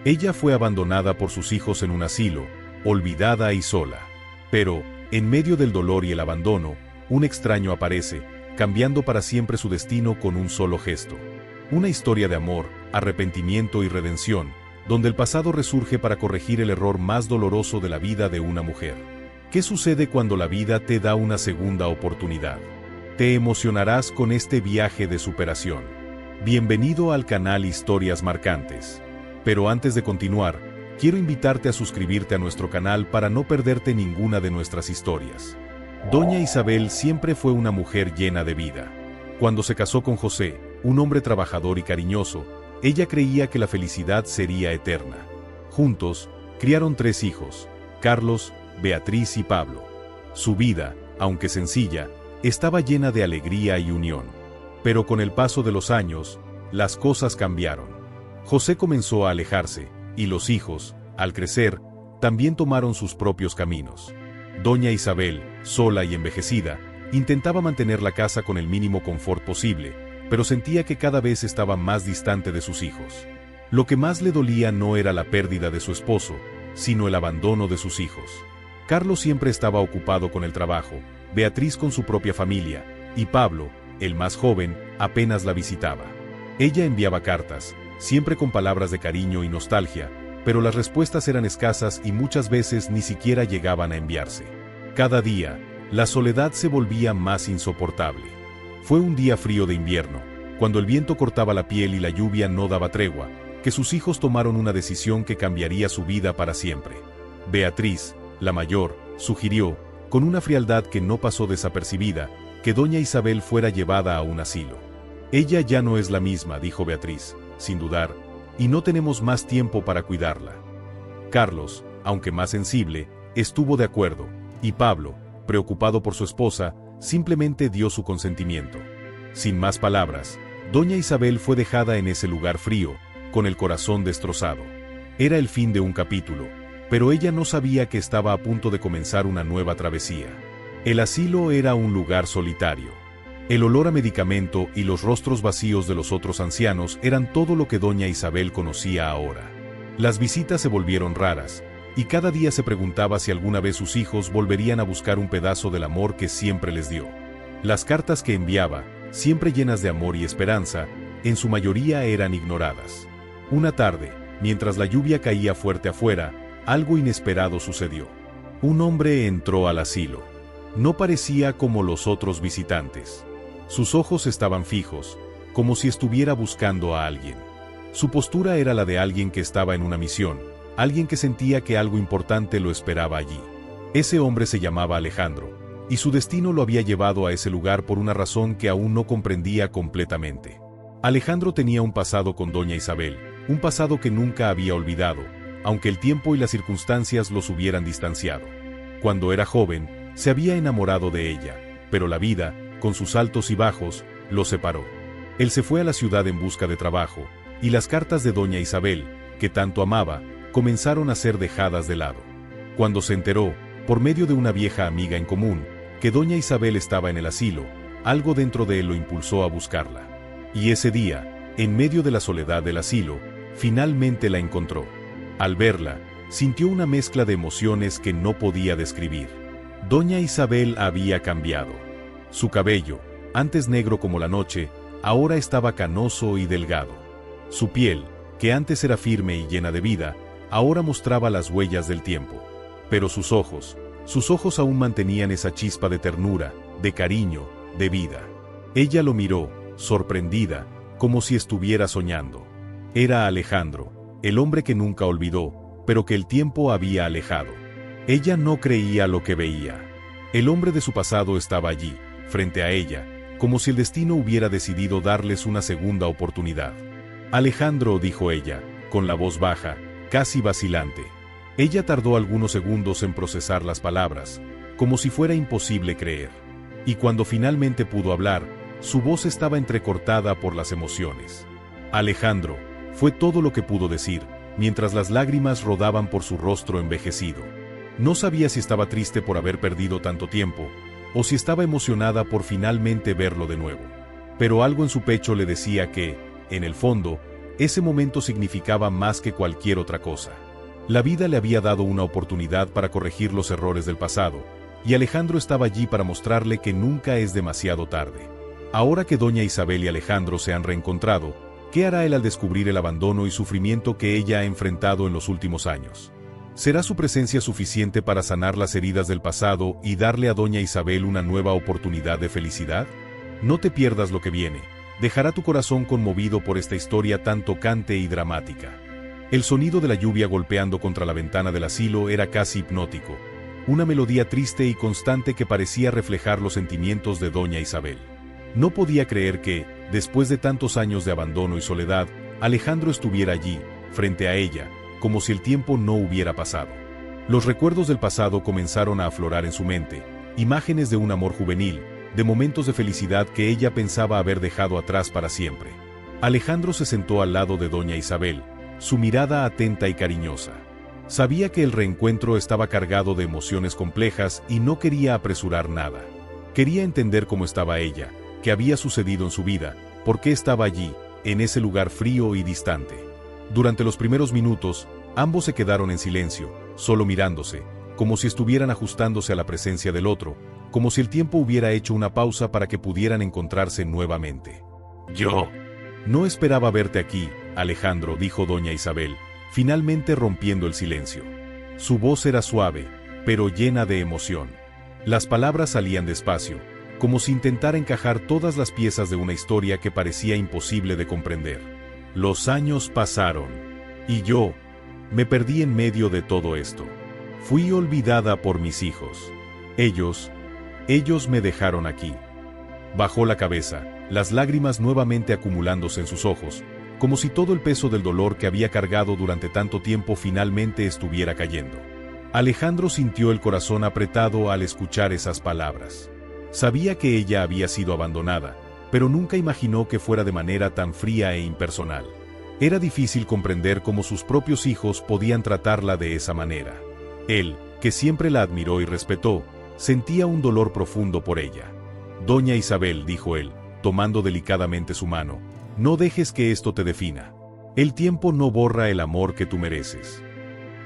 Ella fue abandonada por sus hijos en un asilo, olvidada y sola. Pero, en medio del dolor y el abandono, un extraño aparece, cambiando para siempre su destino con un solo gesto. Una historia de amor, arrepentimiento y redención, donde el pasado resurge para corregir el error más doloroso de la vida de una mujer. ¿Qué sucede cuando la vida te da una segunda oportunidad? Te emocionarás con este viaje de superación. Bienvenido al canal Historias Marcantes. Pero antes de continuar, quiero invitarte a suscribirte a nuestro canal para no perderte ninguna de nuestras historias. Doña Isabel siempre fue una mujer llena de vida. Cuando se casó con José, un hombre trabajador y cariñoso, ella creía que la felicidad sería eterna. Juntos, criaron 3 hijos, Carlos, Beatriz y Pablo. Su vida, aunque sencilla, estaba llena de alegría y unión. Pero con el paso de los años, las cosas cambiaron. José comenzó a alejarse, y los hijos, al crecer, también tomaron sus propios caminos. Doña Isabel, sola y envejecida, intentaba mantener la casa con el mínimo confort posible, pero sentía que cada vez estaba más distante de sus hijos. Lo que más le dolía no era la pérdida de su esposo, sino el abandono de sus hijos. Carlos siempre estaba ocupado con el trabajo, Beatriz con su propia familia, y Pablo, el más joven, apenas la visitaba. Ella enviaba cartas, siempre con palabras de cariño y nostalgia, pero las respuestas eran escasas y muchas veces ni siquiera llegaban a enviarse. Cada día, la soledad se volvía más insoportable. Fue un día frío de invierno, cuando el viento cortaba la piel y la lluvia no daba tregua, que sus hijos tomaron una decisión que cambiaría su vida para siempre. Beatriz, la mayor, sugirió, con una frialdad que no pasó desapercibida, que doña Isabel fuera llevada a un asilo. Ella ya no es la misma, dijo Beatriz, sin dudar, y no tenemos más tiempo para cuidarla. Carlos, aunque más sensible, estuvo de acuerdo, y Pablo, preocupado por su esposa, simplemente dio su consentimiento. Sin más palabras, doña Isabel fue dejada en ese lugar frío, con el corazón destrozado. Era el fin de un capítulo, pero ella no sabía que estaba a punto de comenzar una nueva travesía. El asilo era un lugar solitario. El olor a medicamento y los rostros vacíos de los otros ancianos eran todo lo que doña Isabel conocía ahora. Las visitas se volvieron raras, y cada día se preguntaba si alguna vez sus hijos volverían a buscar un pedazo del amor que siempre les dio. Las cartas que enviaba, siempre llenas de amor y esperanza, en su mayoría eran ignoradas. Una tarde, mientras la lluvia caía fuerte afuera, algo inesperado sucedió. Un hombre entró al asilo. No parecía como los otros visitantes. Sus ojos estaban fijos, como si estuviera buscando a alguien. Su postura era la de alguien que estaba en una misión, alguien que sentía que algo importante lo esperaba allí. Ese hombre se llamaba Alejandro, y su destino lo había llevado a ese lugar por una razón que aún no comprendía completamente. Alejandro tenía un pasado con doña Isabel, un pasado que nunca había olvidado, aunque el tiempo y las circunstancias los hubieran distanciado. Cuando era joven, se había enamorado de ella, pero la vida, con sus altos y bajos, lo separó. Él se fue a la ciudad en busca de trabajo, y las cartas de doña Isabel, que tanto amaba, comenzaron a ser dejadas de lado. Cuando se enteró, por medio de una vieja amiga en común, que doña Isabel estaba en el asilo, algo dentro de él lo impulsó a buscarla. Y ese día, en medio de la soledad del asilo, finalmente la encontró. Al verla, sintió una mezcla de emociones que no podía describir. Doña Isabel había cambiado. Su cabello, antes negro como la noche, ahora estaba canoso y delgado. Su piel, que antes era firme y llena de vida, ahora mostraba las huellas del tiempo. Pero sus ojos aún mantenían esa chispa de ternura, de cariño, de vida. Ella lo miró, sorprendida, como si estuviera soñando. Era Alejandro, el hombre que nunca olvidó, pero que el tiempo había alejado. Ella no creía lo que veía. El hombre de su pasado estaba allí, frente a ella, como si el destino hubiera decidido darles una segunda oportunidad. Alejandro, dijo ella, con la voz baja, casi vacilante. Ella tardó algunos segundos en procesar las palabras, como si fuera imposible creer. Y cuando finalmente pudo hablar, su voz estaba entrecortada por las emociones. Alejandro, fue todo lo que pudo decir, mientras las lágrimas rodaban por su rostro envejecido. No sabía si estaba triste por haber perdido tanto tiempo, o si estaba emocionada por finalmente verlo de nuevo. Pero algo en su pecho le decía que, en el fondo, Ese momento significaba más que cualquier otra cosa. La vida le había dado una oportunidad para corregir los errores del pasado, y Alejandro estaba allí para mostrarle que nunca es demasiado tarde. Ahora que doña Isabel y Alejandro se han reencontrado, ¿qué hará él al descubrir el abandono y sufrimiento que ella ha enfrentado en los últimos años? ¿Será su presencia suficiente para sanar las heridas del pasado y darle a doña Isabel una nueva oportunidad de felicidad? No te pierdas lo que viene. Dejará tu corazón conmovido por esta historia tan tocante y dramática. El sonido de la lluvia golpeando contra la ventana del asilo era casi hipnótico, una melodía triste y constante que parecía reflejar los sentimientos de doña Isabel. No podía creer que, después de tantos años de abandono y soledad, Alejandro estuviera allí, frente a ella, como si el tiempo no hubiera pasado. Los recuerdos del pasado comenzaron a aflorar en su mente, imágenes de un amor juvenil, de momentos de felicidad que ella pensaba haber dejado atrás para siempre. Alejandro se sentó al lado de doña Isabel, su mirada atenta y cariñosa. Sabía que el reencuentro estaba cargado de emociones complejas y no quería apresurar nada. Quería entender cómo estaba ella, qué había sucedido en su vida, por qué estaba allí, en ese lugar frío y distante. Durante los primeros minutos, ambos se quedaron en silencio, solo mirándose, como si estuvieran ajustándose a la presencia del otro, como si el tiempo hubiera hecho una pausa para que pudieran encontrarse nuevamente. Yo no esperaba verte aquí, Alejandro, dijo doña Isabel, finalmente rompiendo el silencio. Su voz era suave, pero llena de emoción. Las palabras salían despacio, como si intentara encajar todas las piezas de una historia que parecía imposible de comprender. Los años pasaron, y yo me perdí en medio de todo esto. Fui olvidada por mis hijos. Ellos me dejaron aquí. Bajó la cabeza, las lágrimas nuevamente acumulándose en sus ojos, como si todo el peso del dolor que había cargado durante tanto tiempo finalmente estuviera cayendo. Alejandro sintió el corazón apretado al escuchar esas palabras. Sabía que ella había sido abandonada, pero nunca imaginó que fuera de manera tan fría e impersonal. Era difícil comprender cómo sus propios hijos podían tratarla de esa manera. Él, que siempre la admiró y respetó, sentía un dolor profundo por ella. Doña Isabel, dijo él, tomando delicadamente su mano, no dejes que esto te defina. El tiempo no borra el amor que tú mereces.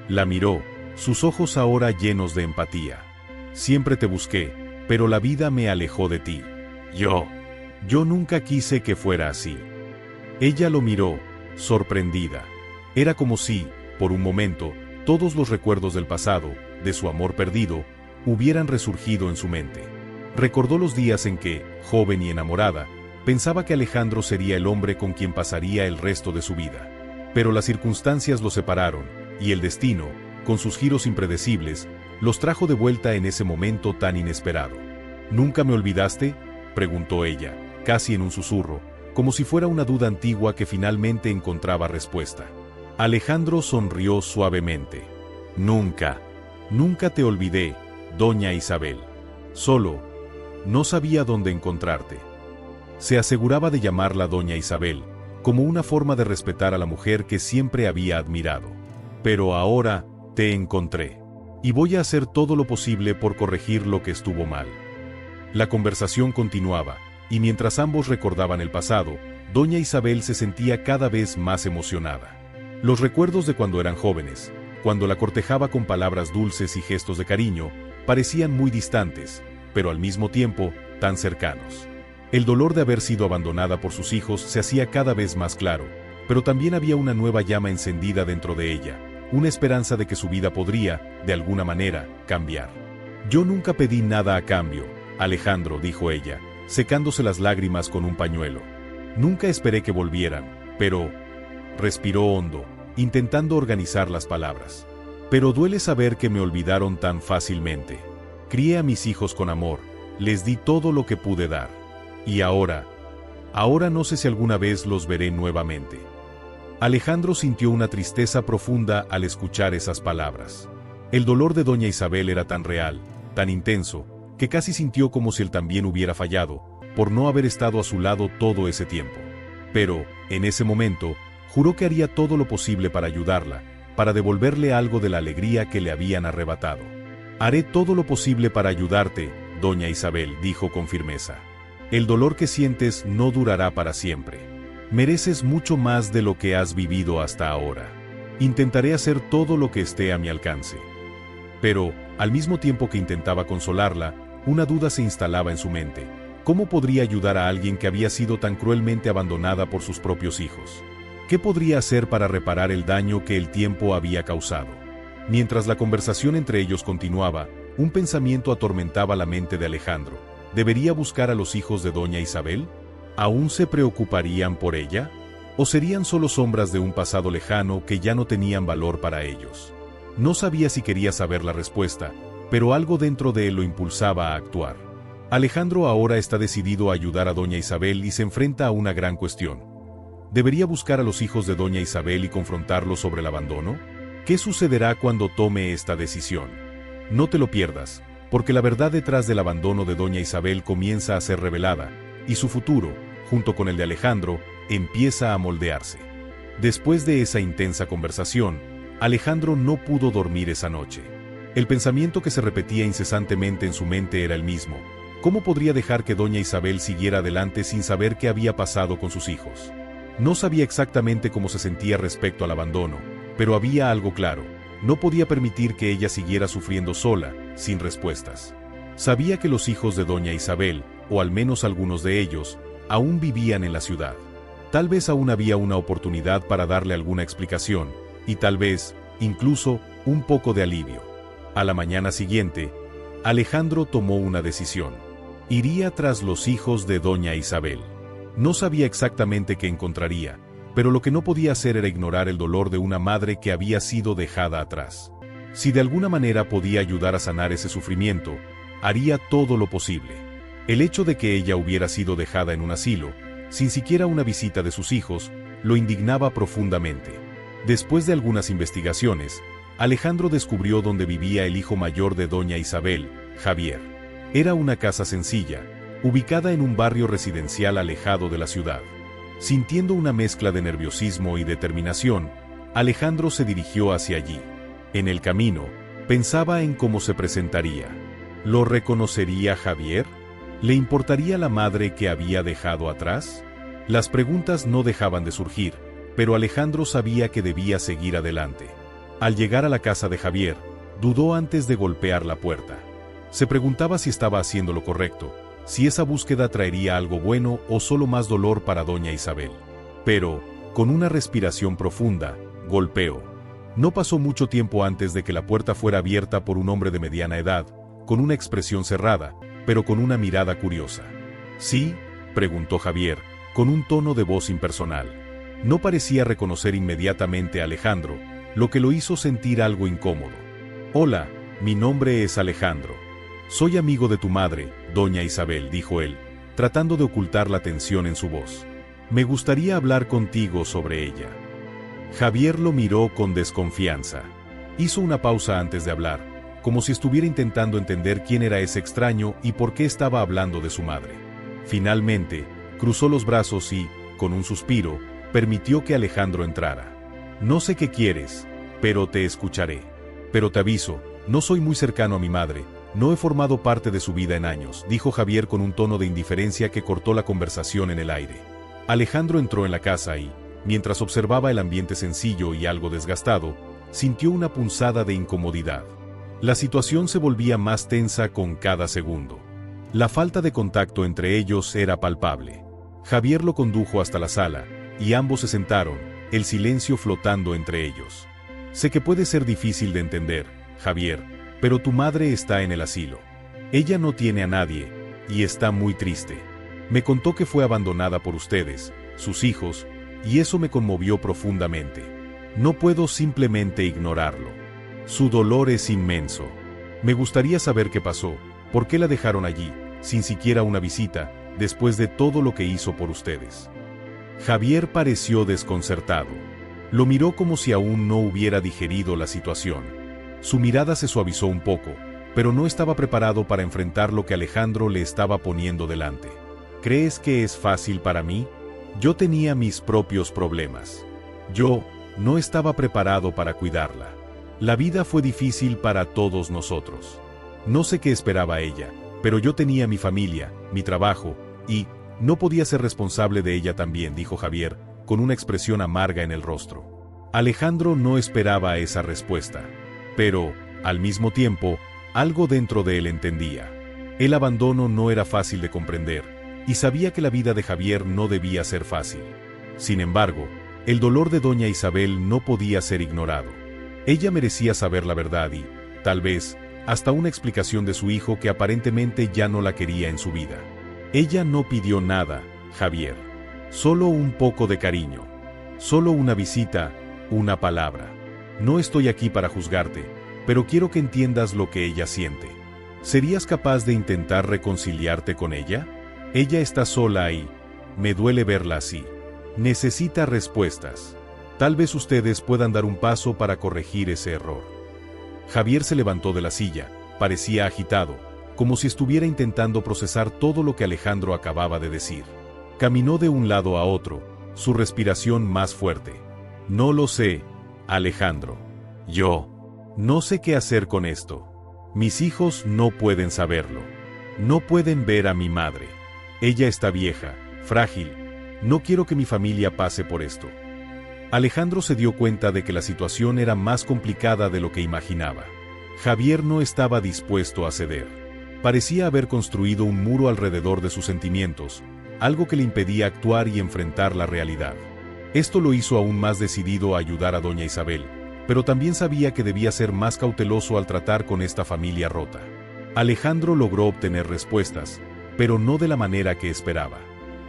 La miró, sus ojos ahora llenos de empatía. Siempre te busqué, pero la vida me alejó de ti. Yo nunca quise que fuera así. Ella lo miró, sorprendida. Era como si, por un momento, todos los recuerdos del pasado, de su amor perdido, hubieran resurgido en su mente. Recordó los días en que, joven y enamorada, pensaba que Alejandro sería el hombre con quien pasaría el resto de su vida. Pero las circunstancias los separaron, y el destino, con sus giros impredecibles, los trajo de vuelta en ese momento tan inesperado. ¿Nunca me olvidaste?, preguntó ella, casi en un susurro, como si fuera una duda antigua que finalmente encontraba respuesta. Alejandro sonrió suavemente. Nunca te olvidé, doña Isabel. Solo, no sabía dónde encontrarte. Se aseguraba de llamarla doña Isabel, como una forma de respetar a la mujer que siempre había admirado. Pero ahora, te encontré. Y voy a hacer todo lo posible por corregir lo que estuvo mal. La conversación continuaba, y mientras ambos recordaban el pasado, doña Isabel se sentía cada vez más emocionada. Los recuerdos de cuando eran jóvenes, cuando la cortejaba con palabras dulces y gestos de cariño, parecían muy distantes, pero al mismo tiempo, tan cercanos. El dolor de haber sido abandonada por sus hijos se hacía cada vez más claro, pero también había una nueva llama encendida dentro de ella, una esperanza de que su vida podría, de alguna manera, cambiar. Yo nunca pedí nada a cambio, Alejandro, dijo ella, secándose las lágrimas con un pañuelo. Nunca esperé que volvieran, pero... Respiró hondo, intentando organizar las palabras. Pero duele saber que me olvidaron tan fácilmente. Crié a mis hijos con amor, les di todo lo que pude dar. Y ahora no sé si alguna vez los veré nuevamente. Alejandro sintió una tristeza profunda al escuchar esas palabras. El dolor de doña Isabel era tan real, tan intenso, que casi sintió como si él también hubiera fallado, por no haber estado a su lado todo ese tiempo. Pero, en ese momento, juró que haría todo lo posible para ayudarla, para devolverle algo de la alegría que le habían arrebatado. Haré todo lo posible para ayudarte, doña Isabel, dijo con firmeza. El dolor que sientes no durará para siempre. Mereces mucho más de lo que has vivido hasta ahora. Intentaré hacer todo lo que esté a mi alcance. Pero, al mismo tiempo que intentaba consolarla, una duda se instalaba en su mente. ¿Cómo podría ayudar a alguien que había sido tan cruelmente abandonada por sus propios hijos? ¿Qué podría hacer para reparar el daño que el tiempo había causado? Mientras la conversación entre ellos continuaba, un pensamiento atormentaba la mente de Alejandro. ¿Debería buscar a los hijos de doña Isabel? ¿Aún se preocuparían por ella? ¿O serían solo sombras de un pasado lejano que ya no tenían valor para ellos? No sabía si quería saber la respuesta, pero algo dentro de él lo impulsaba a actuar. Alejandro ahora está decidido a ayudar a doña Isabel y se enfrenta a una gran cuestión. ¿Debería buscar a los hijos de doña Isabel y confrontarlos sobre el abandono? ¿Qué sucederá cuando tome esta decisión? No te lo pierdas, porque la verdad detrás del abandono de doña Isabel comienza a ser revelada, y su futuro, junto con el de Alejandro, empieza a moldearse. Después de esa intensa conversación, Alejandro no pudo dormir esa noche. El pensamiento que se repetía incesantemente en su mente era el mismo. ¿Cómo podría dejar que doña Isabel siguiera adelante sin saber qué había pasado con sus hijos? No sabía exactamente cómo se sentía respecto al abandono, pero había algo claro: no podía permitir que ella siguiera sufriendo sola, sin respuestas. Sabía que los hijos de doña Isabel, o al menos algunos de ellos, aún vivían en la ciudad. Tal vez aún había una oportunidad para darle alguna explicación, y tal vez, incluso, un poco de alivio. A la mañana siguiente, Alejandro tomó una decisión. Iría tras los hijos de doña Isabel. No sabía exactamente qué encontraría, pero lo que no podía hacer era ignorar el dolor de una madre que había sido dejada atrás. Si de alguna manera podía ayudar a sanar ese sufrimiento, haría todo lo posible. El hecho de que ella hubiera sido dejada en un asilo, sin siquiera una visita de sus hijos, lo indignaba profundamente. Después de algunas investigaciones, Alejandro descubrió dónde vivía el hijo mayor de doña Isabel, Javier. Era una casa sencilla, ubicada en un barrio residencial alejado de la ciudad. Sintiendo una mezcla de nerviosismo y determinación, Alejandro se dirigió hacia allí. En el camino, pensaba en cómo se presentaría. ¿Lo reconocería Javier? ¿Le importaría la madre que había dejado atrás? Las preguntas no dejaban de surgir, pero Alejandro sabía que debía seguir adelante. Al llegar a la casa de Javier, dudó antes de golpear la puerta. Se preguntaba si estaba haciendo lo correcto, si esa búsqueda traería algo bueno o solo más dolor para doña Isabel. Pero, con una respiración profunda, golpeó. No pasó mucho tiempo antes de que la puerta fuera abierta por un hombre de mediana edad, con una expresión cerrada, pero con una mirada curiosa. ¿Sí?, preguntó Javier, con un tono de voz impersonal. No parecía reconocer inmediatamente a Alejandro, lo que lo hizo sentir algo incómodo. «Hola, mi nombre es Alejandro. Soy amigo de tu madre, doña Isabel», dijo él, tratando de ocultar la tensión en su voz. «Me gustaría hablar contigo sobre ella». Javier lo miró con desconfianza. Hizo una pausa antes de hablar, como si estuviera intentando entender quién era ese extraño y por qué estaba hablando de su madre. Finalmente, cruzó los brazos y, con un suspiro, permitió que Alejandro entrara. «No sé qué quieres, pero te escucharé. Pero te aviso, no soy muy cercano a mi madre. No he formado parte de su vida en años», dijo Javier con un tono de indiferencia que cortó la conversación en el aire. Alejandro entró en la casa y, mientras observaba el ambiente sencillo y algo desgastado, sintió una punzada de incomodidad. La situación se volvía más tensa con cada segundo. La falta de contacto entre ellos era palpable. Javier lo condujo hasta la sala, y ambos se sentaron, el silencio flotando entre ellos. «Sé que puede ser difícil de entender, Javier, pero tu madre está en el asilo. Ella no tiene a nadie, y está muy triste. Me contó que fue abandonada por ustedes, sus hijos, y eso me conmovió profundamente. No puedo simplemente ignorarlo. Su dolor es inmenso. Me gustaría saber qué pasó, por qué la dejaron allí, sin siquiera una visita, después de todo lo que hizo por ustedes». Javier pareció desconcertado. Lo miró como si aún no hubiera digerido la situación. Su mirada se suavizó un poco, pero no estaba preparado para enfrentar lo que Alejandro le estaba poniendo delante. «¿Crees que es fácil para mí? Yo tenía mis propios problemas. Yo no estaba preparado para cuidarla. La vida fue difícil para todos nosotros. No sé qué esperaba ella, pero yo tenía mi familia, mi trabajo, y, No podía ser responsable de ella también, dijo Javier, con una expresión amarga en el rostro. Alejandro no esperaba esa respuesta. Pero, al mismo tiempo, algo dentro de él entendía. El abandono no era fácil de comprender, y sabía que la vida de Javier no debía ser fácil. Sin embargo, el dolor de doña Isabel no podía ser ignorado. Ella merecía saber la verdad y, tal vez, hasta una explicación de su hijo que aparentemente ya no la quería en su vida. Ella no pidió nada, Javier. Solo un poco de cariño. Solo una visita, una palabra. No estoy aquí para juzgarte, pero quiero que entiendas lo que ella siente. ¿Serías capaz de intentar reconciliarte con ella? Ella está sola y me duele verla así. Necesita respuestas. Tal vez ustedes puedan dar un paso para corregir ese error. Javier se levantó de la silla, parecía agitado, como si estuviera intentando procesar todo lo que Alejandro acababa de decir. Caminó de un lado a otro, su respiración más fuerte. No lo sé, Alejandro. Yo no sé qué hacer con esto. Mis hijos no pueden saberlo. No pueden ver a mi madre. Ella está vieja, frágil. No quiero que mi familia pase por esto. Alejandro se dio cuenta de que la situación era más complicada de lo que imaginaba. Javier no estaba dispuesto a ceder. Parecía haber construido un muro alrededor de sus sentimientos, algo que le impedía actuar y enfrentar la realidad. Esto lo hizo aún más decidido a ayudar a doña Isabel, pero también sabía que debía ser más cauteloso al tratar con esta familia rota. Alejandro logró obtener respuestas, pero no de la manera que esperaba.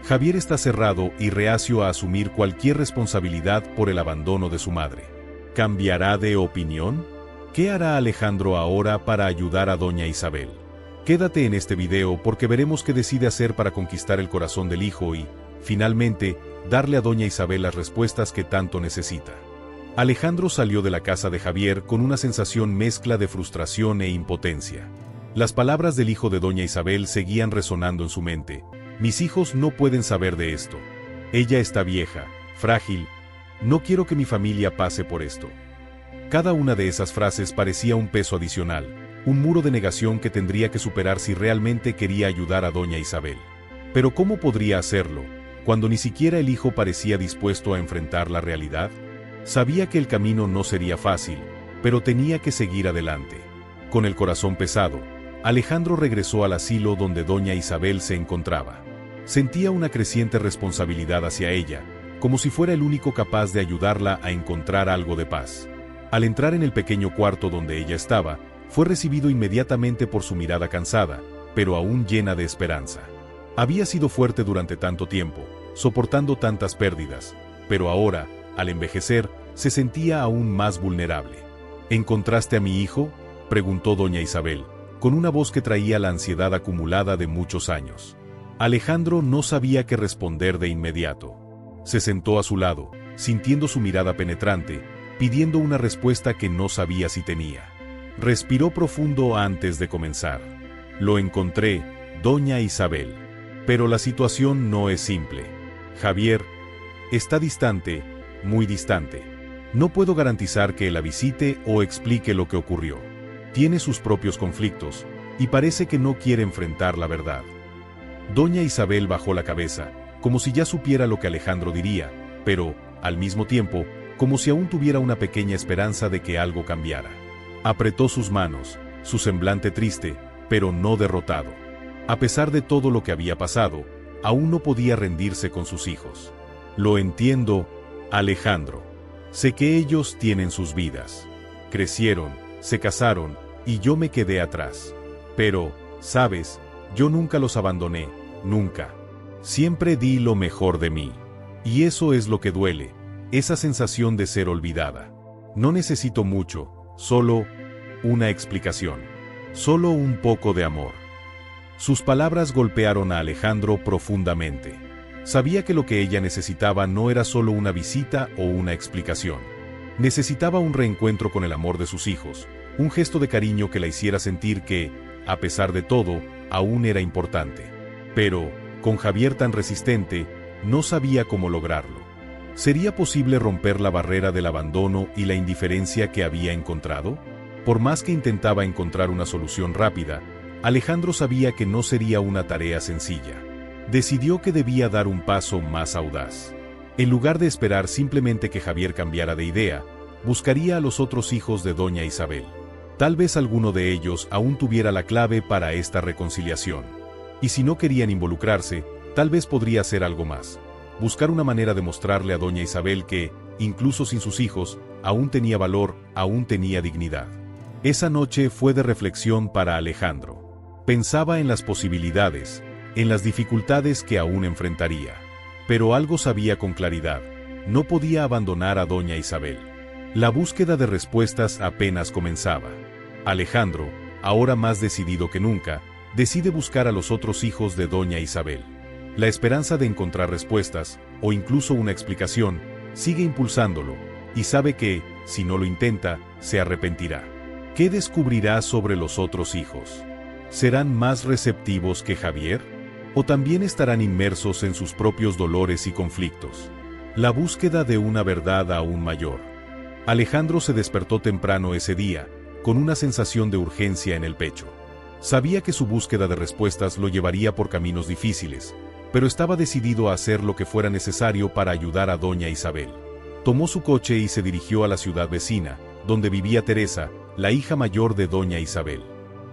Javier está cerrado y reacio a asumir cualquier responsabilidad por el abandono de su madre. ¿Cambiará de opinión? ¿Qué hará Alejandro ahora para ayudar a doña Isabel? Quédate en este video porque veremos qué decide hacer para conquistar el corazón del hijo y, finalmente, darle a doña Isabel las respuestas que tanto necesita. Alejandro salió de la casa de Javier con una sensación mezcla de frustración e impotencia. Las palabras del hijo de doña Isabel seguían resonando en su mente. Mis hijos no pueden saber de esto. Ella está vieja, frágil. No quiero que mi familia pase por esto. Cada una de esas frases parecía un peso adicional, un muro de negación que tendría que superar si realmente quería ayudar a doña Isabel. Pero ¿cómo podría hacerlo, cuando ni siquiera el hijo parecía dispuesto a enfrentar la realidad? Sabía que el camino no sería fácil, pero tenía que seguir adelante. Con el corazón pesado, Alejandro regresó al asilo donde doña Isabel se encontraba. Sentía una creciente responsabilidad hacia ella, como si fuera el único capaz de ayudarla a encontrar algo de paz. Al entrar en el pequeño cuarto donde ella estaba, fue recibido inmediatamente por su mirada cansada, pero aún llena de esperanza. Había sido fuerte durante tanto tiempo, soportando tantas pérdidas, pero ahora, al envejecer, se sentía aún más vulnerable. ¿Encontraste a mi hijo?, preguntó doña Isabel, con una voz que traía la ansiedad acumulada de muchos años. Alejandro no sabía qué responder de inmediato. Se sentó a su lado, sintiendo su mirada penetrante, pidiendo una respuesta que no sabía si tenía. Respiró profundo antes de comenzar. Lo encontré, doña Isabel. Pero la situación no es simple. Javier está distante, muy distante. No puedo garantizar que la visite o explique lo que ocurrió. Tiene sus propios conflictos, y parece que no quiere enfrentar la verdad. Doña Isabel bajó la cabeza, como si ya supiera lo que Alejandro diría, pero, al mismo tiempo, como si aún tuviera una pequeña esperanza de que algo cambiara. Apretó sus manos, su semblante triste, pero no derrotado. A pesar de todo lo que había pasado, aún no podía rendirse con sus hijos. Lo entiendo, Alejandro. Sé que ellos tienen sus vidas. Crecieron, se casaron, y yo me quedé atrás. Pero, ¿sabes? Yo nunca los abandoné, nunca. Siempre di lo mejor de mí. Y eso es lo que duele, esa sensación de ser olvidada. No necesito mucho, solo una explicación. Solo un poco de amor. Sus palabras golpearon a Alejandro profundamente. Sabía que lo que ella necesitaba no era solo una visita o una explicación. Necesitaba un reencuentro con el amor de sus hijos, un gesto de cariño que la hiciera sentir que, a pesar de todo, aún era importante. Pero, con Javier tan resistente, no sabía cómo lograrlo. ¿Sería posible romper la barrera del abandono y la indiferencia que había encontrado? Por más que intentaba encontrar una solución rápida, Alejandro sabía que no sería una tarea sencilla. Decidió que debía dar un paso más audaz. En lugar de esperar simplemente que Javier cambiara de idea, buscaría a los otros hijos de doña Isabel. Tal vez alguno de ellos aún tuviera la clave para esta reconciliación. Y si no querían involucrarse, tal vez podría hacer algo más. Buscar una manera de mostrarle a doña Isabel que, incluso sin sus hijos, aún tenía valor, aún tenía dignidad. Esa noche fue de reflexión para Alejandro. Pensaba en las posibilidades, en las dificultades que aún enfrentaría. Pero algo sabía con claridad: no podía abandonar a doña Isabel. La búsqueda de respuestas apenas comenzaba. Alejandro, ahora más decidido que nunca, decide buscar a los otros hijos de doña Isabel. La esperanza de encontrar respuestas, o incluso una explicación, sigue impulsándolo, y sabe que, si no lo intenta, se arrepentirá. ¿Qué descubrirá sobre los otros hijos? ¿Serán más receptivos que Javier? ¿O también estarán inmersos en sus propios dolores y conflictos? La búsqueda de una verdad aún mayor. Alejandro se despertó temprano ese día, con una sensación de urgencia en el pecho. Sabía que su búsqueda de respuestas lo llevaría por caminos difíciles, pero estaba decidido a hacer lo que fuera necesario para ayudar a doña Isabel. Tomó su coche y se dirigió a la ciudad vecina, donde vivía Teresa, la hija mayor de doña Isabel.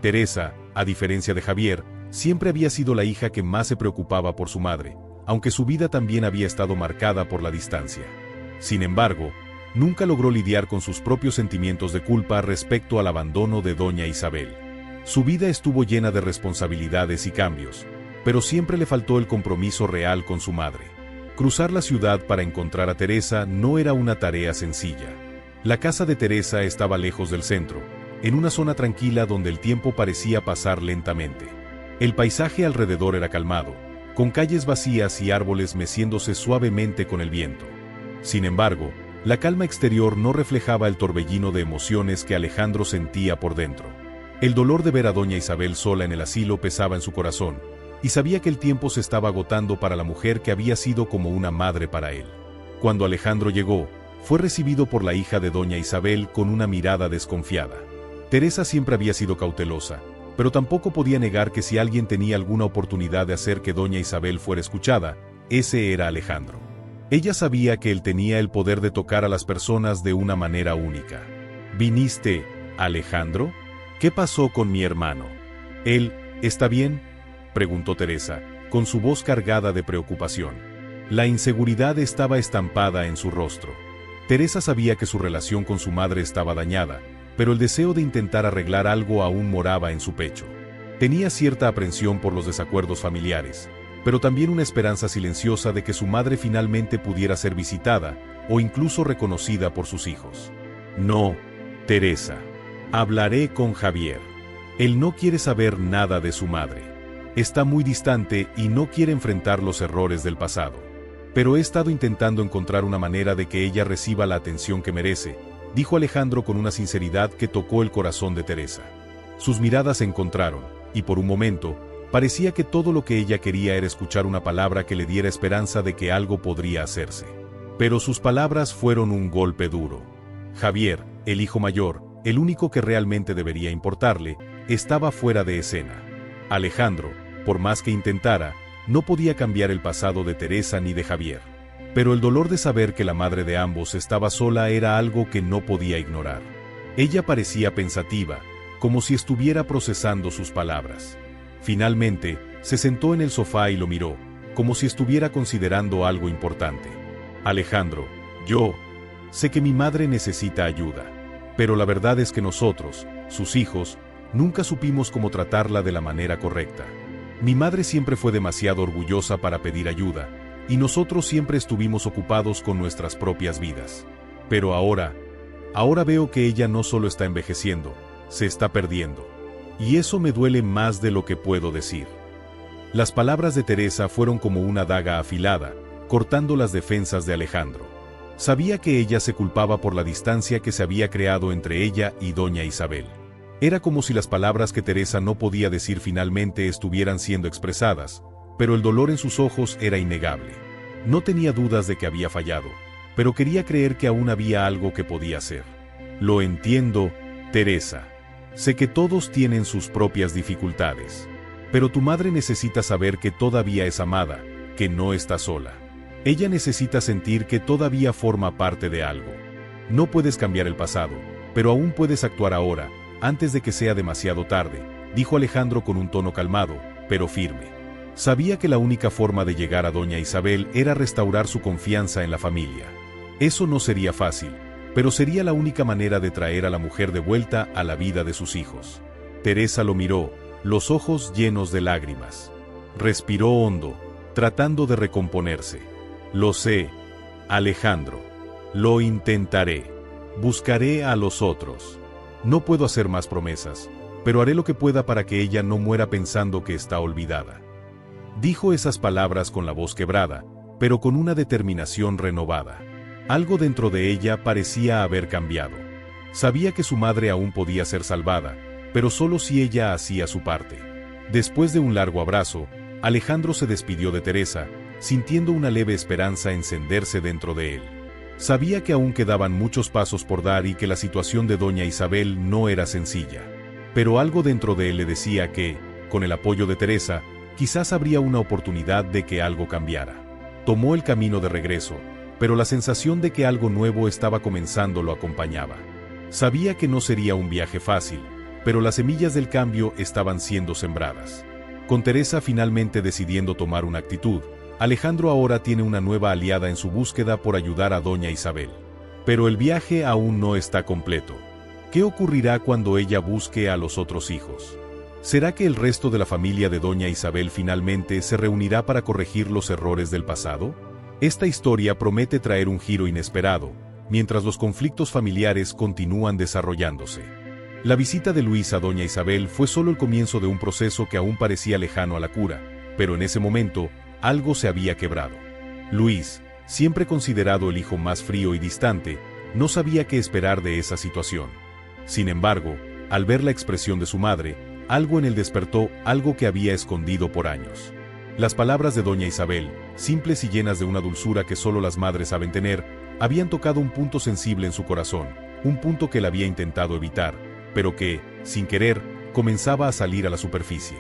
Teresa, a diferencia de Javier, siempre había sido la hija que más se preocupaba por su madre, aunque su vida también había estado marcada por la distancia. Sin embargo, nunca logró lidiar con sus propios sentimientos de culpa respecto al abandono de doña Isabel. Su vida estuvo llena de responsabilidades y cambios, pero siempre le faltó el compromiso real con su madre. Cruzar la ciudad para encontrar a Teresa no era una tarea sencilla. La casa de Teresa estaba lejos del centro, en una zona tranquila donde el tiempo parecía pasar lentamente. El paisaje alrededor era calmado, con calles vacías y árboles meciéndose suavemente con el viento. Sin embargo, la calma exterior no reflejaba el torbellino de emociones que Alejandro sentía por dentro. El dolor de ver a doña Isabel sola en el asilo pesaba en su corazón, y sabía que el tiempo se estaba agotando para la mujer que había sido como una madre para él. Cuando Alejandro llegó, fue recibido por la hija de doña Isabel con una mirada desconfiada. Teresa siempre había sido cautelosa, pero tampoco podía negar que si alguien tenía alguna oportunidad de hacer que doña Isabel fuera escuchada, ese era Alejandro. Ella sabía que él tenía el poder de tocar a las personas de una manera única. ¿Viniste, Alejandro? ¿Qué pasó con mi hermano? ¿Él está bien?, preguntó Teresa, con su voz cargada de preocupación. La inseguridad estaba estampada en su rostro. Teresa sabía que su relación con su madre estaba dañada, pero el deseo de intentar arreglar algo aún moraba en su pecho. Tenía cierta aprensión por los desacuerdos familiares, pero también una esperanza silenciosa de que su madre finalmente pudiera ser visitada, o incluso reconocida por sus hijos. No, Teresa. Hablaré con Javier. Él no quiere saber nada de su madre. Está muy distante y no quiere enfrentar los errores del pasado. Pero he estado intentando encontrar una manera de que ella reciba la atención que merece, dijo Alejandro con una sinceridad que tocó el corazón de Teresa. Sus miradas se encontraron, y por un momento, parecía que todo lo que ella quería era escuchar una palabra que le diera esperanza de que algo podría hacerse. Pero sus palabras fueron un golpe duro. Javier, el hijo mayor, el único que realmente debería importarle, estaba fuera de escena. Alejandro, por más que intentara, no podía cambiar el pasado de Teresa ni de Javier. Pero el dolor de saber que la madre de ambos estaba sola era algo que no podía ignorar. Ella parecía pensativa, como si estuviera procesando sus palabras. Finalmente, se sentó en el sofá y lo miró, como si estuviera considerando algo importante. Alejandro, yo sé que mi madre necesita ayuda, pero la verdad es que nosotros, sus hijos, nunca supimos cómo tratarla de la manera correcta. Mi madre siempre fue demasiado orgullosa para pedir ayuda, y nosotros siempre estuvimos ocupados con nuestras propias vidas. Pero ahora veo que ella no solo está envejeciendo, se está perdiendo. Y eso me duele más de lo que puedo decir. Las palabras de Teresa fueron como una daga afilada, cortando las defensas de Alejandro. Sabía que ella se culpaba por la distancia que se había creado entre ella y doña Isabel. Era como si las palabras que Teresa no podía decir finalmente estuvieran siendo expresadas, pero el dolor en sus ojos era innegable. No tenía dudas de que había fallado, pero quería creer que aún había algo que podía hacer. Lo entiendo, Teresa. Sé que todos tienen sus propias dificultades. Pero tu madre necesita saber que todavía es amada, que no está sola. Ella necesita sentir que todavía forma parte de algo. No puedes cambiar el pasado, pero aún puedes actuar ahora, antes de que sea demasiado tarde, dijo Alejandro con un tono calmado, pero firme. Sabía que la única forma de llegar a doña Isabel era restaurar su confianza en la familia. Eso no sería fácil, pero sería la única manera de traer a la mujer de vuelta a la vida de sus hijos. Teresa lo miró, los ojos llenos de lágrimas. Respiró hondo, tratando de recomponerse. Lo sé, Alejandro. Lo intentaré. Buscaré a los otros. No puedo hacer más promesas, pero haré lo que pueda para que ella no muera pensando que está olvidada. Dijo esas palabras con la voz quebrada, pero con una determinación renovada. Algo dentro de ella parecía haber cambiado. Sabía que su madre aún podía ser salvada, pero solo si ella hacía su parte. Después de un largo abrazo, Alejandro se despidió de Teresa, sintiendo una leve esperanza encenderse dentro de él. Sabía que aún quedaban muchos pasos por dar y que la situación de doña Isabel no era sencilla. Pero algo dentro de él le decía que, con el apoyo de Teresa, quizás habría una oportunidad de que algo cambiara. Tomó el camino de regreso, pero la sensación de que algo nuevo estaba comenzando lo acompañaba. Sabía que no sería un viaje fácil, pero las semillas del cambio estaban siendo sembradas. Con Teresa finalmente decidiendo tomar una actitud, Alejandro ahora tiene una nueva aliada en su búsqueda por ayudar a doña Isabel. Pero el viaje aún no está completo. ¿Qué ocurrirá cuando ella busque a los otros hijos? ¿Será que el resto de la familia de doña Isabel finalmente se reunirá para corregir los errores del pasado? Esta historia promete traer un giro inesperado, mientras los conflictos familiares continúan desarrollándose. La visita de Luis a doña Isabel fue solo el comienzo de un proceso que aún parecía lejano a la cura, pero en ese momento, algo se había quebrado. Luis, siempre considerado el hijo más frío y distante, no sabía qué esperar de esa situación. Sin embargo, al ver la expresión de su madre, algo en él despertó algo que había escondido por años. Las palabras de doña Isabel, simples y llenas de una dulzura que solo las madres saben tener, habían tocado un punto sensible en su corazón, un punto que él había intentado evitar, pero que, sin querer, comenzaba a salir a la superficie.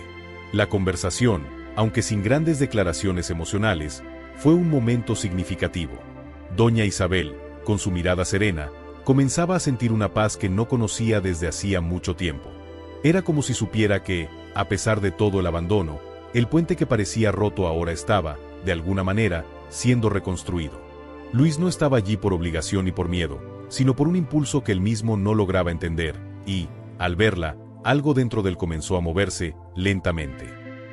La conversación, aunque sin grandes declaraciones emocionales, fue un momento significativo. Doña Isabel, con su mirada serena, comenzaba a sentir una paz que no conocía desde hacía mucho tiempo. Era como si supiera que, a pesar de todo el abandono, el puente que parecía roto ahora estaba, de alguna manera, siendo reconstruido. Luis no estaba allí por obligación ni por miedo, sino por un impulso que él mismo no lograba entender, y, al verla, algo dentro de él comenzó a moverse, lentamente.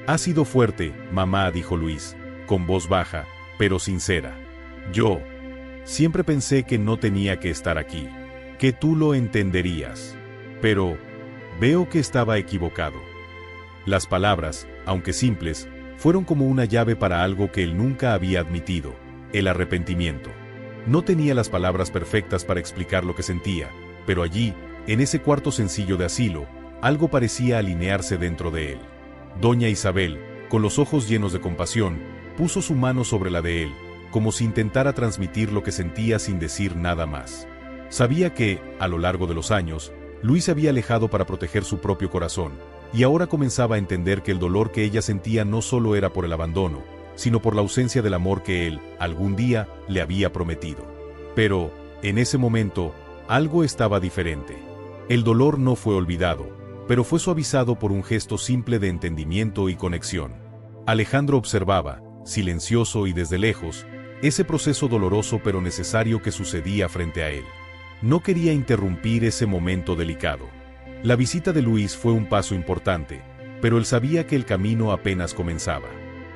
«Ha sido fuerte, mamá», dijo Luis, con voz baja, pero sincera. «Yo siempre pensé que no tenía que estar aquí, que tú lo entenderías. Pero veo que estaba equivocado». Las palabras, aunque simples, fueron como una llave para algo que él nunca había admitido, el arrepentimiento. No tenía las palabras perfectas para explicar lo que sentía, pero allí, en ese cuarto sencillo de asilo, algo parecía alinearse dentro de él. Doña Isabel, con los ojos llenos de compasión, puso su mano sobre la de él, como si intentara transmitir lo que sentía sin decir nada más. Sabía que, a lo largo de los años, Luis se había alejado para proteger su propio corazón, y ahora comenzaba a entender que el dolor que ella sentía no solo era por el abandono, sino por la ausencia del amor que él, algún día, le había prometido. Pero, en ese momento, algo estaba diferente. El dolor no fue olvidado, pero fue suavizado por un gesto simple de entendimiento y conexión. Alejandro observaba, silencioso y desde lejos, ese proceso doloroso pero necesario que sucedía frente a él. No quería interrumpir ese momento delicado. La visita de Luis fue un paso importante, pero él sabía que el camino apenas comenzaba.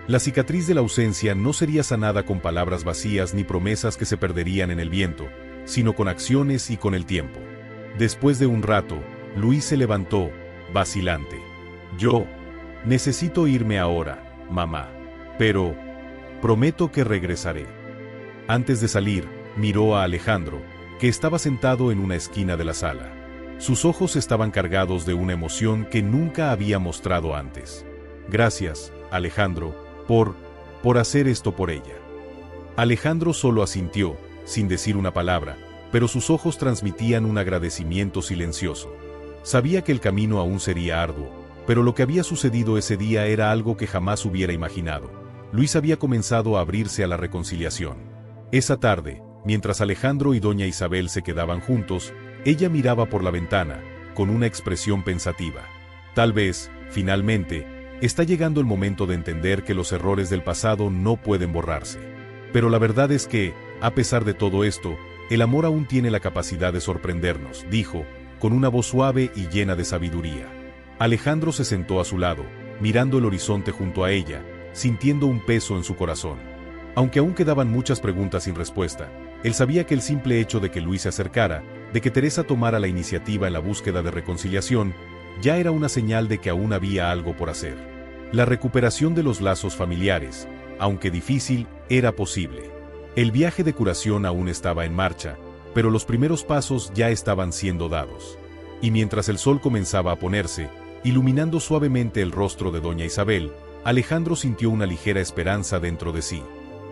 La cicatriz de la ausencia no sería sanada con palabras vacías ni promesas que se perderían en el viento, sino con acciones y con el tiempo. Después de un rato, Luis se levantó, vacilante. «Yo necesito irme ahora, mamá. Pero prometo que regresaré». Antes de salir, miró a Alejandro, que estaba sentado en una esquina de la sala. Sus ojos estaban cargados de una emoción que nunca había mostrado antes. «Gracias, Alejandro, por hacer esto por ella». Alejandro solo asintió, sin decir una palabra, pero sus ojos transmitían un agradecimiento silencioso. Sabía que el camino aún sería arduo, Pero lo que había sucedido ese día era algo que jamás hubiera imaginado. Luis había comenzado a abrirse a la reconciliación. Esa tarde, mientras Alejandro y doña Isabel se quedaban juntos, ella miraba por la ventana, con una expresión pensativa. Tal vez, finalmente, está llegando el momento de entender que los errores del pasado no pueden borrarse. Pero la verdad es que, a pesar de todo esto, el amor aún tiene la capacidad de sorprendernos, dijo, con una voz suave y llena de sabiduría. Alejandro se sentó a su lado, mirando el horizonte junto a ella, sintiendo un peso en su corazón. Aunque aún quedaban muchas preguntas sin respuesta, él sabía que el simple hecho de que Luis se acercara, de que Teresa tomara la iniciativa en la búsqueda de reconciliación, ya era una señal de que aún había algo por hacer. La recuperación de los lazos familiares, aunque difícil, era posible. El viaje de curación aún estaba en marcha, pero los primeros pasos ya estaban siendo dados. Y mientras el sol comenzaba a ponerse, iluminando suavemente el rostro de doña Isabel, Alejandro sintió una ligera esperanza dentro de sí.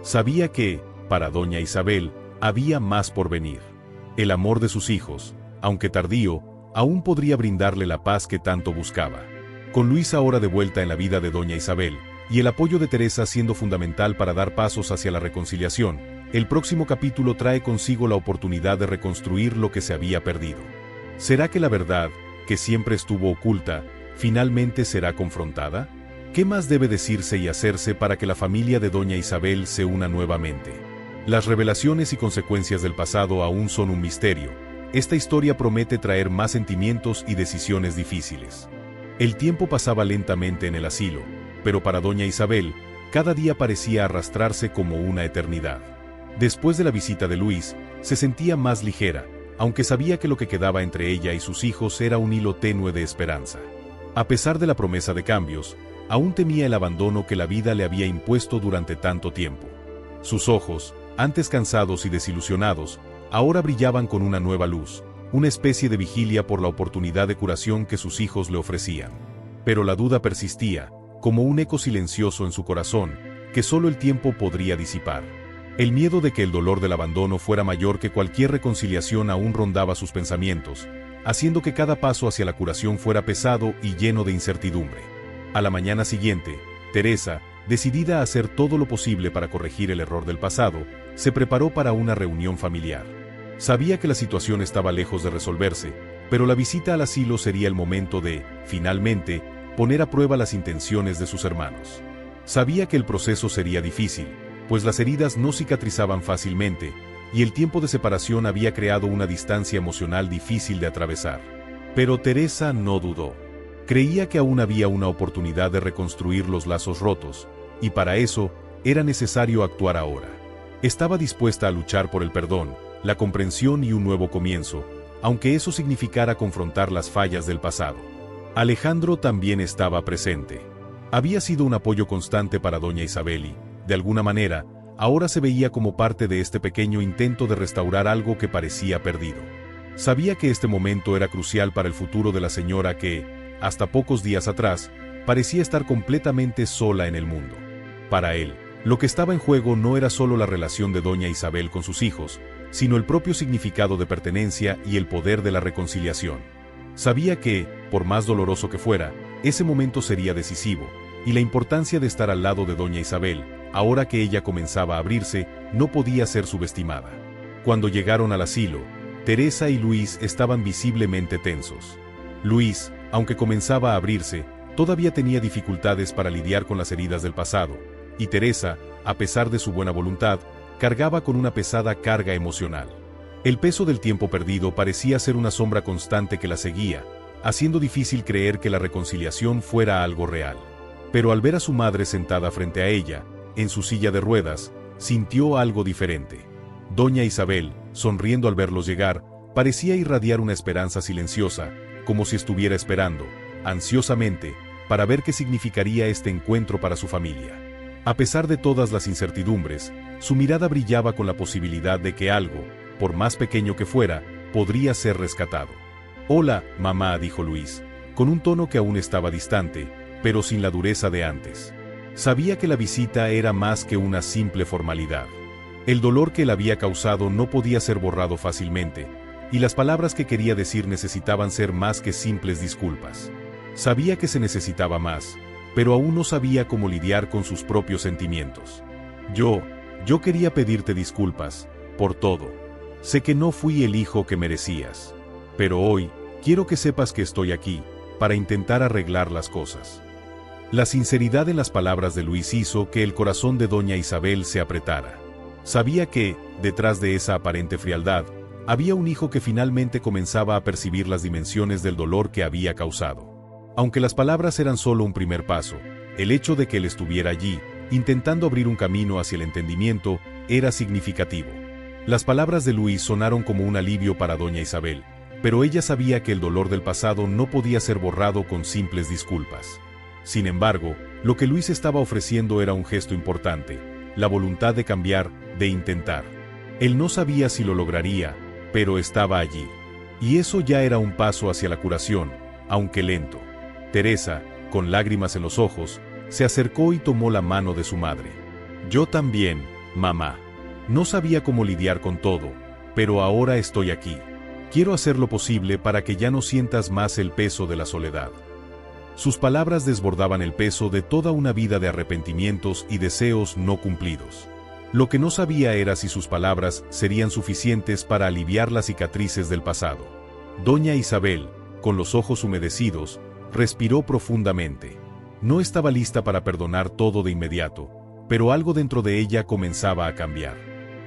Sabía que, para doña Isabel, había más por venir. El amor de sus hijos, aunque tardío, aún podría brindarle la paz que tanto buscaba. Con Luis ahora de vuelta en la vida de doña Isabel, y el apoyo de Teresa siendo fundamental para dar pasos hacia la reconciliación, el próximo capítulo trae consigo la oportunidad de reconstruir lo que se había perdido. ¿Será que la verdad, que siempre estuvo oculta, finalmente será confrontada? ¿Qué más debe decirse y hacerse para que la familia de doña Isabel se una nuevamente? Las revelaciones y consecuencias del pasado aún son un misterio. Esta historia promete traer más sentimientos y decisiones difíciles. El tiempo pasaba lentamente en el asilo, pero para doña Isabel, cada día parecía arrastrarse como una eternidad. Después de la visita de Luis, se sentía más ligera, aunque sabía que lo que quedaba entre ella y sus hijos era un hilo tenue de esperanza. A pesar de la promesa de cambios, aún temía el abandono que la vida le había impuesto durante tanto tiempo. Sus ojos, antes cansados y desilusionados, ahora brillaban con una nueva luz, una especie de vigilia por la oportunidad de curación que sus hijos le ofrecían. Pero la duda persistía, como un eco silencioso en su corazón, que solo el tiempo podría disipar. El miedo de que el dolor del abandono fuera mayor que cualquier reconciliación aún rondaba sus pensamientos, haciendo que cada paso hacia la curación fuera pesado y lleno de incertidumbre. A la mañana siguiente, Teresa, decidida a hacer todo lo posible para corregir el error del pasado, se preparó para una reunión familiar. Sabía que la situación estaba lejos de resolverse, pero la visita al asilo sería el momento de, finalmente, poner a prueba las intenciones de sus hermanos. Sabía que el proceso sería difícil, pues las heridas no cicatrizaban fácilmente, y el tiempo de separación había creado una distancia emocional difícil de atravesar. Pero Teresa no dudó. Creía que aún había una oportunidad de reconstruir los lazos rotos, y para eso, era necesario actuar ahora. Estaba dispuesta a luchar por el perdón, la comprensión y un nuevo comienzo, aunque eso significara confrontar las fallas del pasado. Alejandro también estaba presente. Había sido un apoyo constante para doña Isabel y, de alguna manera, ahora se veía como parte de este pequeño intento de restaurar algo que parecía perdido. Sabía que este momento era crucial para el futuro de la señora que, hasta pocos días atrás, parecía estar completamente sola en el mundo. Para él, lo que estaba en juego no era solo la relación de doña Isabel con sus hijos, sino el propio significado de pertenencia y el poder de la reconciliación. Sabía que, por más doloroso que fuera, ese momento sería decisivo, y la importancia de estar al lado de doña Isabel, ahora que ella comenzaba a abrirse, no podía ser subestimada. Cuando llegaron al asilo, Teresa y Luis estaban visiblemente tensos. Luis, aunque comenzaba a abrirse, todavía tenía dificultades para lidiar con las heridas del pasado, y Teresa, a pesar de su buena voluntad, cargaba con una pesada carga emocional. El peso del tiempo perdido parecía ser una sombra constante que la seguía, haciendo difícil creer que la reconciliación fuera algo real. Pero al ver a su madre sentada frente a ella, en su silla de ruedas, sintió algo diferente. Doña Isabel, sonriendo al verlos llegar, parecía irradiar una esperanza silenciosa, como si estuviera esperando, ansiosamente, para ver qué significaría este encuentro para su familia. A pesar de todas las incertidumbres, su mirada brillaba con la posibilidad de que algo, por más pequeño que fuera, podría ser rescatado. «Hola, mamá», dijo Luis, con un tono que aún estaba distante, pero sin la dureza de antes. Sabía que la visita era más que una simple formalidad. El dolor que él había causado no podía ser borrado fácilmente, y las palabras que quería decir necesitaban ser más que simples disculpas. Sabía que se necesitaba más, pero aún no sabía cómo lidiar con sus propios sentimientos. Yo quería pedirte disculpas, por todo. Sé que no fui el hijo que merecías. Pero hoy, quiero que sepas que estoy aquí, para intentar arreglar las cosas. La sinceridad en las palabras de Luis hizo que el corazón de doña Isabel se apretara. Sabía que, detrás de esa aparente frialdad, había un hijo que finalmente comenzaba a percibir las dimensiones del dolor que había causado. Aunque las palabras eran solo un primer paso, el hecho de que él estuviera allí, intentando abrir un camino hacia el entendimiento, era significativo. Las palabras de Luis sonaron como un alivio para doña Isabel, pero ella sabía que el dolor del pasado no podía ser borrado con simples disculpas. Sin embargo, lo que Luis estaba ofreciendo era un gesto importante, la voluntad de cambiar, de intentar. Él no sabía si lo lograría, pero estaba allí. Y eso ya era un paso hacia la curación, aunque lento. Teresa, con lágrimas en los ojos, se acercó y tomó la mano de su madre. Yo también, mamá. No sabía cómo lidiar con todo, pero ahora estoy aquí. Quiero hacer lo posible para que ya no sientas más el peso de la soledad. Sus palabras desbordaban el peso de toda una vida de arrepentimientos y deseos no cumplidos. Lo que no sabía era si sus palabras serían suficientes para aliviar las cicatrices del pasado. Doña Isabel, con los ojos humedecidos, respiró profundamente. No estaba lista para perdonar todo de inmediato, pero algo dentro de ella comenzaba a cambiar.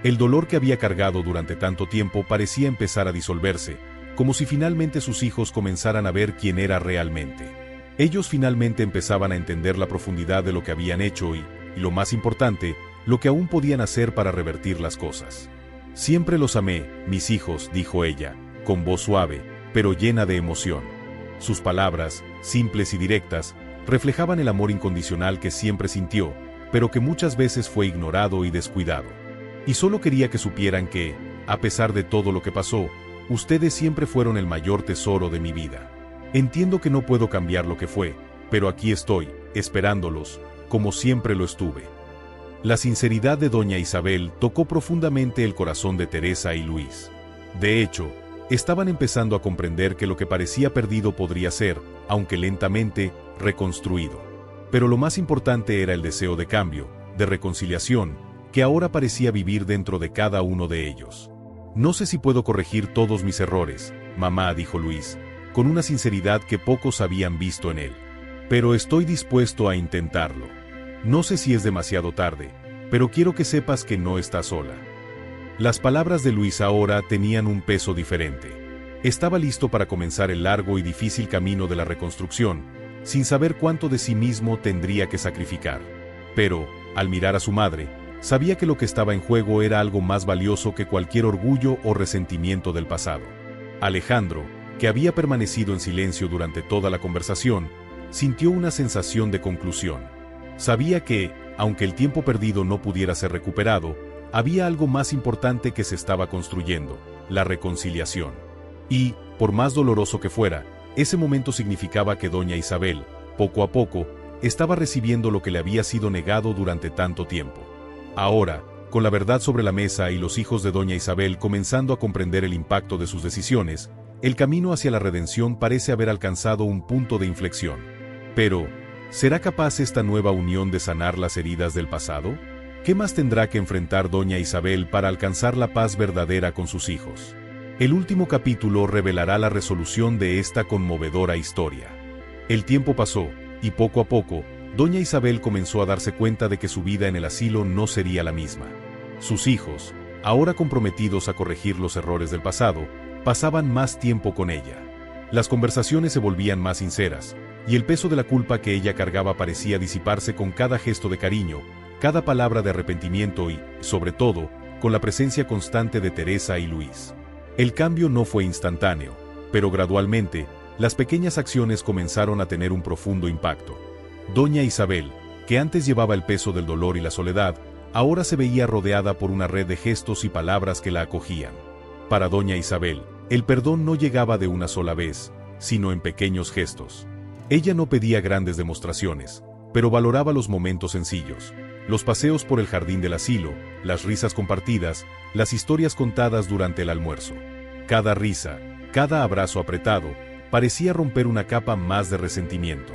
El dolor que había cargado durante tanto tiempo parecía empezar a disolverse, como si finalmente sus hijos comenzaran a ver quién era realmente. Ellos finalmente empezaban a entender la profundidad de lo que habían hecho y lo más importante, lo que aún podían hacer para revertir las cosas. Siempre los amé, mis hijos, dijo ella, con voz suave, pero llena de emoción. Sus palabras, simples y directas, reflejaban el amor incondicional que siempre sintió, pero que muchas veces fue ignorado y descuidado. Y solo quería que supieran que, a pesar de todo lo que pasó, ustedes siempre fueron el mayor tesoro de mi vida. Entiendo que no puedo cambiar lo que fue, pero aquí estoy, esperándolos, como siempre lo estuve. La sinceridad de doña Isabel tocó profundamente el corazón de Teresa y Luis. De hecho, estaban empezando a comprender que lo que parecía perdido podría ser, aunque lentamente, reconstruido. Pero lo más importante era el deseo de cambio, de reconciliación, que ahora parecía vivir dentro de cada uno de ellos. No sé si puedo corregir todos mis errores, mamá, dijo Luis, con una sinceridad que pocos habían visto en él. Pero estoy dispuesto a intentarlo. No sé si es demasiado tarde, pero quiero que sepas que no estás sola. Las palabras de Luis ahora tenían un peso diferente. Estaba listo para comenzar el largo y difícil camino de la reconstrucción, sin saber cuánto de sí mismo tendría que sacrificar. Pero, al mirar a su madre, sabía que lo que estaba en juego era algo más valioso que cualquier orgullo o resentimiento del pasado. Alejandro, que había permanecido en silencio durante toda la conversación, sintió una sensación de conclusión. Sabía que, aunque el tiempo perdido no pudiera ser recuperado, había algo más importante que se estaba construyendo, la reconciliación. Y, por más doloroso que fuera, ese momento significaba que doña Isabel, poco a poco, estaba recibiendo lo que le había sido negado durante tanto tiempo. Ahora, con la verdad sobre la mesa y los hijos de doña Isabel comenzando a comprender el impacto de sus decisiones, el camino hacia la redención parece haber alcanzado un punto de inflexión. Pero, ¿será capaz esta nueva unión de sanar las heridas del pasado? ¿Qué más tendrá que enfrentar doña Isabel para alcanzar la paz verdadera con sus hijos? El último capítulo revelará la resolución de esta conmovedora historia. El tiempo pasó, y poco a poco, doña Isabel comenzó a darse cuenta de que su vida en el asilo no sería la misma. Sus hijos, ahora comprometidos a corregir los errores del pasado, pasaban más tiempo con ella. Las conversaciones se volvían más sinceras, y el peso de la culpa que ella cargaba parecía disiparse con cada gesto de cariño, cada palabra de arrepentimiento y, sobre todo, con la presencia constante de Teresa y Luis. El cambio no fue instantáneo, pero gradualmente, las pequeñas acciones comenzaron a tener un profundo impacto. Doña Isabel, que antes llevaba el peso del dolor y la soledad, ahora se veía rodeada por una red de gestos y palabras que la acogían. Para doña Isabel, el perdón no llegaba de una sola vez, sino en pequeños gestos. Ella no pedía grandes demostraciones, pero valoraba los momentos sencillos, los paseos por el jardín del asilo, las risas compartidas, las historias contadas durante el almuerzo. Cada risa, cada abrazo apretado, parecía romper una capa más de resentimiento.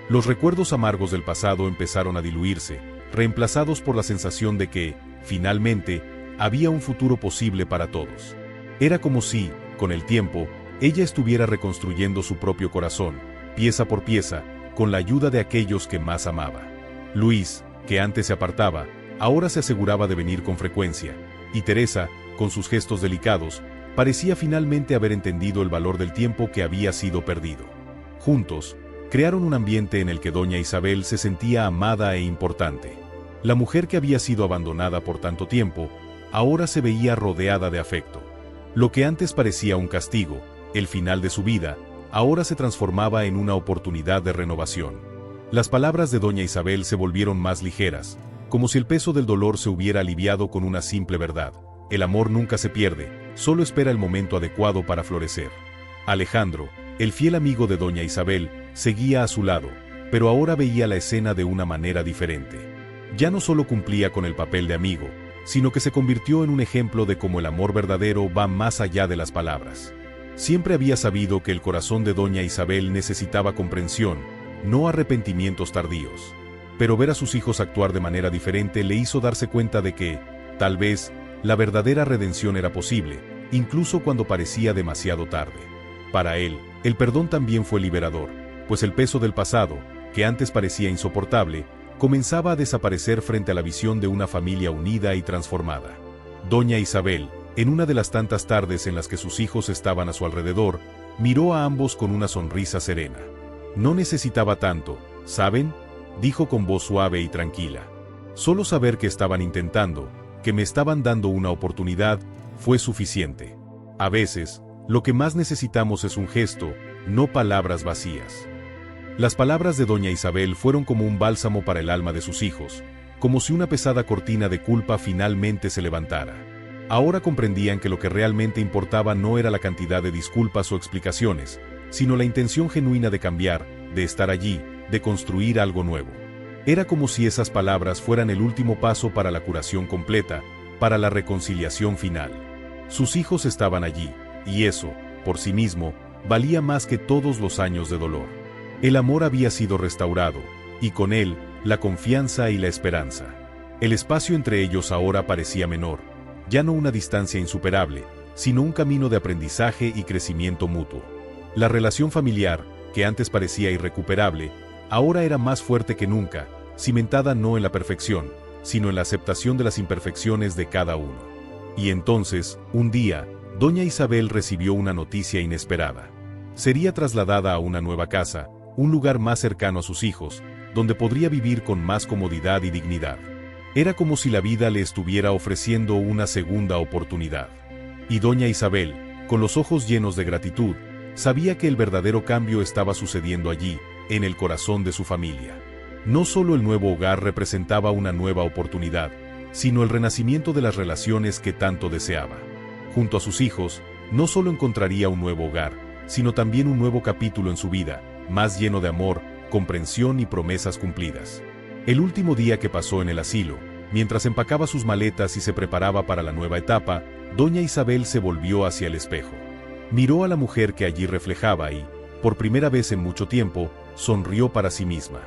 Los recuerdos amargos del pasado empezaron a diluirse, reemplazados por la sensación de que, finalmente, había un futuro posible para todos. Era como si, con el tiempo, ella estuviera reconstruyendo su propio corazón, pieza por pieza, con la ayuda de aquellos que más amaba. Luis, que antes se apartaba, ahora se aseguraba de venir con frecuencia, y Teresa, con sus gestos delicados, parecía finalmente haber entendido el valor del tiempo que había sido perdido. Juntos, crearon un ambiente en el que doña Isabel se sentía amada e importante. La mujer que había sido abandonada por tanto tiempo, ahora se veía rodeada de afecto. Lo que antes parecía un castigo, el final de su vida, ahora se transformaba en una oportunidad de renovación. Las palabras de doña Isabel se volvieron más ligeras, como si el peso del dolor se hubiera aliviado con una simple verdad. El amor nunca se pierde, solo espera el momento adecuado para florecer. Alejandro, el fiel amigo de doña Isabel, seguía a su lado, pero ahora veía la escena de una manera diferente. Ya no solo cumplía con el papel de amigo, sino que se convirtió en un ejemplo de cómo el amor verdadero va más allá de las palabras. Siempre había sabido que el corazón de doña Isabel necesitaba comprensión, no arrepentimientos tardíos. Pero ver a sus hijos actuar de manera diferente le hizo darse cuenta de que, tal vez, la verdadera redención era posible, incluso cuando parecía demasiado tarde. Para él, el perdón también fue liberador, pues el peso del pasado, que antes parecía insoportable, comenzaba a desaparecer frente a la visión de una familia unida y transformada. Doña Isabel, en una de las tantas tardes en las que sus hijos estaban a su alrededor, miró a ambos con una sonrisa serena. No necesitaba tanto, ¿saben?, dijo con voz suave y tranquila. Solo saber que estaban intentando, que me estaban dando una oportunidad, fue suficiente. A veces, lo que más necesitamos es un gesto, no palabras vacías. Las palabras de doña Isabel fueron como un bálsamo para el alma de sus hijos, como si una pesada cortina de culpa finalmente se levantara. Ahora comprendían que lo que realmente importaba no era la cantidad de disculpas o explicaciones, sino la intención genuina de cambiar, de estar allí, de construir algo nuevo. Era como si esas palabras fueran el último paso para la curación completa, para la reconciliación final. Sus hijos estaban allí, y eso, por sí mismo, valía más que todos los años de dolor. El amor había sido restaurado, y con él, la confianza y la esperanza. El espacio entre ellos ahora parecía menor, ya no una distancia insuperable, sino un camino de aprendizaje y crecimiento mutuo. La relación familiar, que antes parecía irrecuperable, ahora era más fuerte que nunca, cimentada no en la perfección, sino en la aceptación de las imperfecciones de cada uno. Y entonces, un día, doña Isabel recibió una noticia inesperada. Sería trasladada a una nueva casa, un lugar más cercano a sus hijos, donde podría vivir con más comodidad y dignidad. Era como si la vida le estuviera ofreciendo una segunda oportunidad. Y doña Isabel, con los ojos llenos de gratitud, sabía que el verdadero cambio estaba sucediendo allí, en el corazón de su familia. No solo el nuevo hogar representaba una nueva oportunidad, sino el renacimiento de las relaciones que tanto deseaba. Junto a sus hijos, no solo encontraría un nuevo hogar, sino también un nuevo capítulo en su vida, más lleno de amor, comprensión y promesas cumplidas. El último día que pasó en el asilo, mientras empacaba sus maletas y se preparaba para la nueva etapa, doña Isabel se volvió hacia el espejo. Miró a la mujer que allí reflejaba y, por primera vez en mucho tiempo, sonrió para sí misma.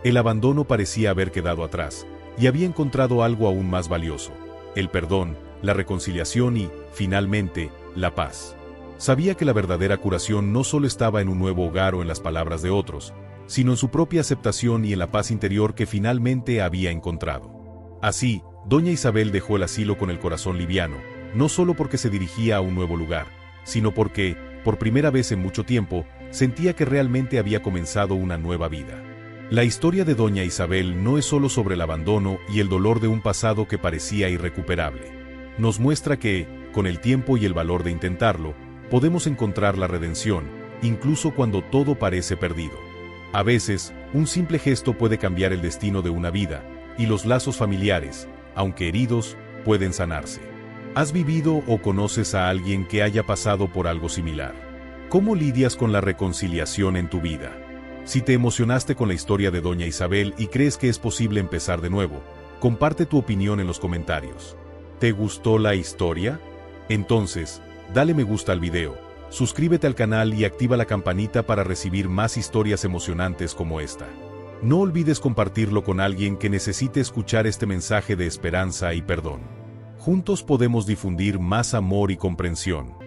El abandono parecía haber quedado atrás, y había encontrado algo aún más valioso: el perdón, la reconciliación y, finalmente, la paz. Sabía que la verdadera curación no solo estaba en un nuevo hogar o en las palabras de otros, sino en su propia aceptación y en la paz interior que finalmente había encontrado. Así, doña Isabel dejó el asilo con el corazón liviano, no solo porque se dirigía a un nuevo lugar, sino porque, por primera vez en mucho tiempo, sentía que realmente había comenzado una nueva vida. La historia de doña Isabel no es solo sobre el abandono y el dolor de un pasado que parecía irrecuperable. Nos muestra que, con el tiempo y el valor de intentarlo, podemos encontrar la redención, incluso cuando todo parece perdido. A veces, un simple gesto puede cambiar el destino de una vida, y los lazos familiares, aunque heridos, pueden sanarse. ¿Has vivido o conoces a alguien que haya pasado por algo similar? ¿Cómo lidias con la reconciliación en tu vida? Si te emocionaste con la historia de doña Isabel y crees que es posible empezar de nuevo, comparte tu opinión en los comentarios. ¿Te gustó la historia? Entonces, dale me gusta al video, Suscríbete al canal y activa la campanita para recibir más historias emocionantes como esta. No olvides compartirlo con alguien que necesite escuchar este mensaje de esperanza y perdón. Juntos podemos difundir más amor y comprensión.